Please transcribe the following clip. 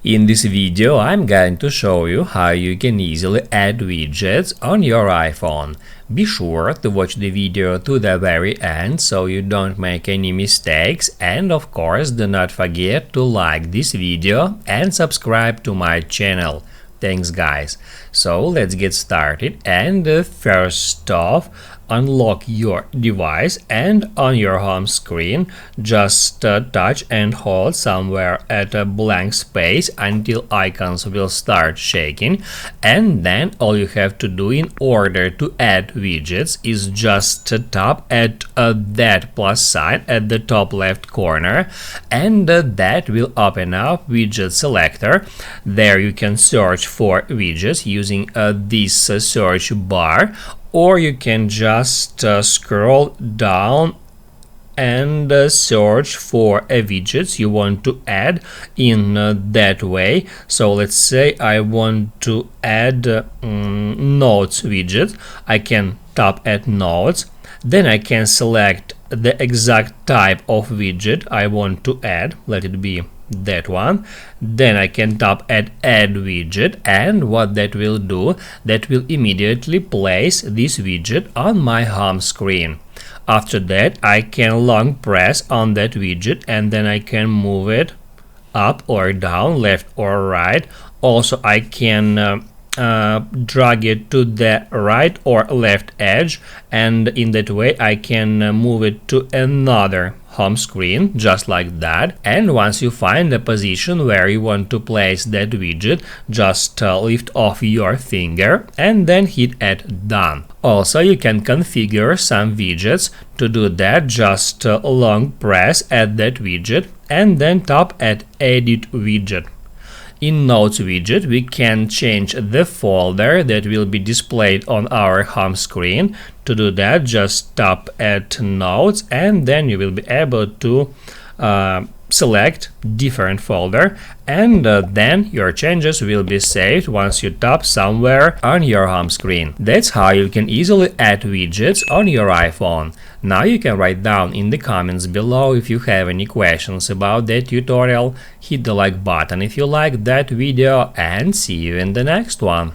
In this video, I'm going to show you how you can easily add widgets on your iPhone. Be sure to watch the video to the very end so you don't make any mistakes, and of course do not forget to like this video and subscribe to my channel. Thanks guys. So let's get started, and first off, unlock your device, and on your home screen just touch and hold somewhere at a blank space until icons will start shaking, and then all you have to do in order to add widgets is just tap at that plus sign at the top left corner, and that will open up widget selector. There you can search for widgets using this search bar, or you can just scroll down and search for a widgets you want to add in that way. So let's say I want to add notes widget. I can tap at notes, then I can select the exact type of widget I want to add, let it be that one. Then I can tap at add widget, and what that will do, that will immediately place this widget on my home screen. After that I can long press on that widget, and then I can move it up or down, left or right. Also I can drag it to the right or left edge, and in that way I can move it to another home screen, just like that. And once you find the position where you want to place that widget, just lift off your finger and then hit at done. Also you can configure some widgets. To do that, just long press at that widget and then tap at edit widget. In Notes widget, we can change the folder that will be displayed on our home screen. To do that, just tap at Notes, and then you will be able to select different folder, and then your changes will be saved once you tap somewhere on your home screen. That's how you can easily add widgets on your iPhone. Now you can write down in the comments below if you have any questions about that tutorial. Hit the like button if you liked that video, and see you in the next one.